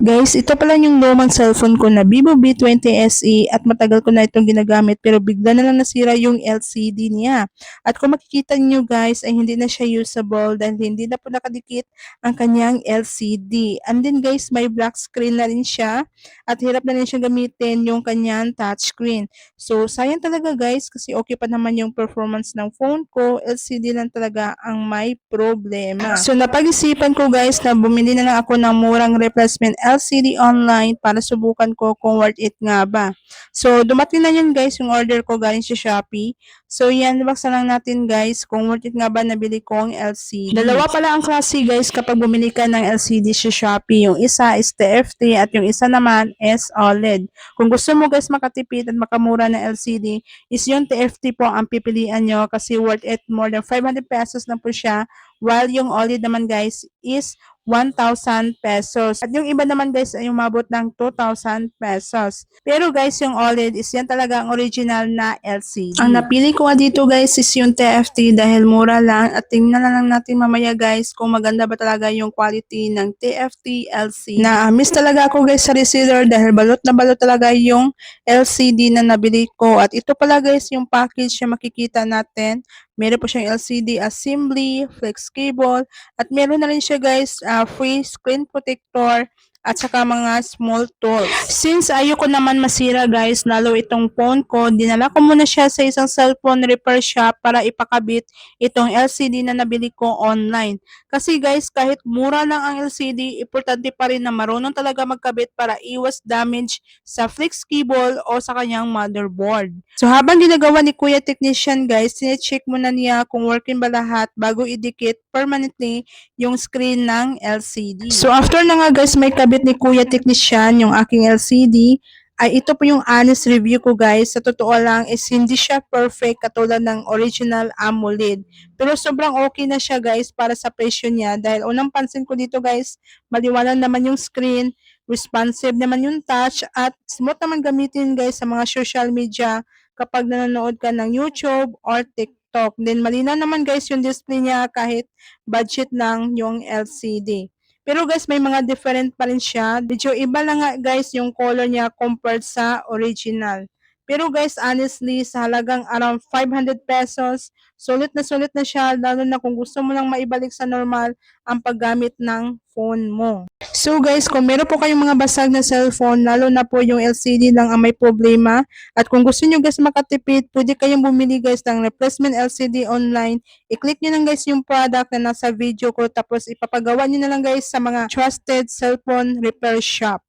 Guys, ito pala yung lumang cellphone ko na Vivo V20 SE at matagal ko na itong ginagamit pero bigla na lang nasira yung LCD niya. At kung makikita niyo guys ay hindi na siya usable dahil hindi na po nakadikit ang kanyang LCD. And then guys, may black screen na rin siya at hirap na rin siya gamitin yung kanyang touchscreen. So sayang talaga guys kasi okay pa naman yung performance ng phone ko, LCD lang talaga ang may problema. So napag-isipan ko guys na bumili na lang ako ng murang replacement LCD online para subukan ko kung worth it nga ba. So dumating na yun guys yung order ko galing sa Shopee. So yan, baksan lang natin guys kung worth it nga ba nabili ko ang LCD. Dalawa pala ang klase guys kapag bumili ka ng LCD sa Shopee. Yung isa is TFT at yung isa naman is OLED. Kung gusto mo guys makatipid at makamura ng LCD is yung TFT po ang pipilian nyo kasi worth it, more than 500 pesos na po siya. While yung OLED naman guys is 1,000 pesos. At yung iba naman guys ay umabot ng 2,000 pesos. Pero guys, yung OLED is yan talaga ang original na LCD. Ang napili ko nga dito guys is yung TFT dahil mura lang at tingnan na lang natin mamaya guys kung maganda ba talaga yung quality ng TFT LCD. Na-miss talaga ako guys sa reseller dahil balot na balot talaga yung LCD na nabili ko. At ito pala guys yung package na makikita natin. Meron po siyang LCD assembly, flex cable, at meron na rin siya guys free screen protector at saka mga small tools. Since ayoko naman masira guys, lalo itong phone ko, dinala ko muna siya sa isang cellphone repair shop para ipakabit itong LCD na nabili ko online. Kasi guys, kahit mura lang ang LCD, importante pa rin na marunong talaga magkabit para iwas damage sa flex cable o sa kanyang motherboard. So habang ginagawa ni Kuya Technician guys, sinecheck muna niya kung working ba lahat bago idikit permanently yung screen ng LCD. So after na nga guys may kabit ni Kuya Technician yung aking LCD, ay ito po yung honest review ko guys. Sa totoo lang is hindi siya perfect katulad ng original AMOLED. Pero sobrang okay na siya guys para sa presyo niya dahil unang pansin ko dito guys, maliwanag naman yung screen, responsive naman yung touch at smooth naman gamitin guys sa mga social media kapag nanonood ka ng YouTube or TikTok. Then malinaw naman guys yung display niya kahit budget lang yung LCD. Pero guys, may mga different pa rin siya. Medyo iba lang nga guys yung color niya compared sa original. Pero guys, honestly, sa halagang around 500 pesos, sulit na siya, lalo na kung gusto mo lang maibalik sa normal ang paggamit ng phone mo. So guys, kung meron po kayong mga basag na cellphone, lalo na po yung LCD lang ang may problema, at kung gusto nyo guys makatipid, pwede kayong bumili guys ng replacement LCD online. I-click nyo lang guys yung product na nasa video ko, tapos ipapagawa nyo na lang guys sa mga trusted cellphone repair shop.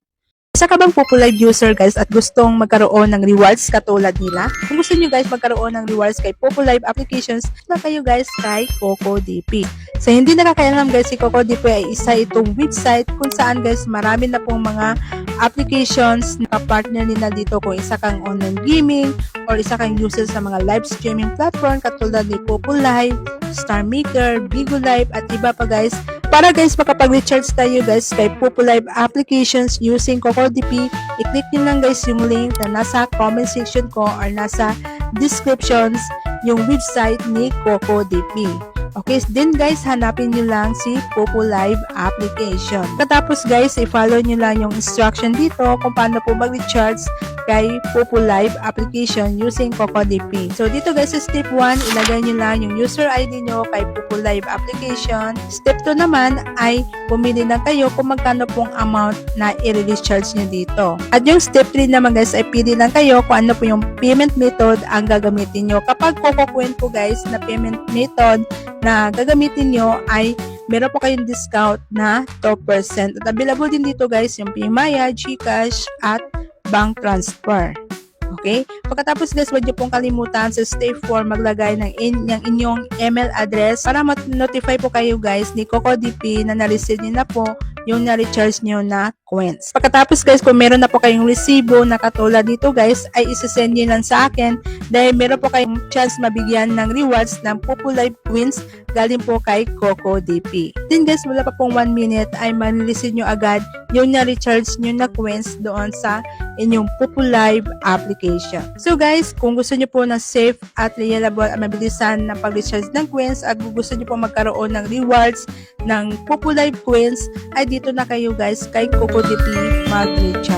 Isa ka bang Populive user guys at gustong magkaroon ng rewards katulad nila? Kung gusto nyo guys magkaroon ng rewards kay Populive applications, na kayo guys kay CocoDP. Sa hindi nakakaalam guys, si CocoDP ay isa itong website kung saan guys marami na pong mga applications na partner nila dito kung isa kang online gaming or isa kang user sa mga live streaming platform katulad ni Populive, StarMaker, Bigo Live at iba pa guys. Para guys makapag-recharge tayo guys kay Populive applications using CocoDP, i-click nyo lang guys yung link na nasa comment section ko or nasa descriptions yung website ni CocoDP. Okay, then guys, hanapin nyo lang si Populive application. Katapos guys, i-follow nyo lang yung instruction dito kung paano po mag-recharge kay Populive application using CocoDP. So dito guys, sa step 1, ilagay nyo lang yung user ID nyo kay Populive application. Step 2 naman ay pumili na kayo kung magkano pong amount na i-recharge nyo dito. At yung step 3 naman guys, ay pili lang kayo kung ano po yung payment method ang gagamitin nyo. Kapag CocoQuent po guys na payment method na gagamitin nyo ay meron po kayong discount na 2%. At available din dito guys yung PayMaya, GCash at bank transfer. Okay? Pagkatapos guys, huwag niyo pong kalimutan sa step 4 maglagay ng inyong email address para notify po kayo guys ni CocoDP na na-receive niyo na po yung na-recharge niyo na coins. Pagkatapos guys, kung meron na po kayong resibo na katulad dito guys, ay isasend niyo lang sa akin dahil meron po kayong chance mabigyan ng rewards ng Populive coins galing po kay CocoDP. Then guys, wala pa pong 1 minute ay ma-receive niyo agad yung na-recharge niyo na coins doon sa inyong Populive application. Malaysia. So guys, kung gusto nyo po ng safe at reliable at mabilisan na pag-recharge ng coins at kung gusto nyo po magkaroon ng rewards ng Poco Live coins, ay dito na kayo guys kay CocoDP mag-recharge.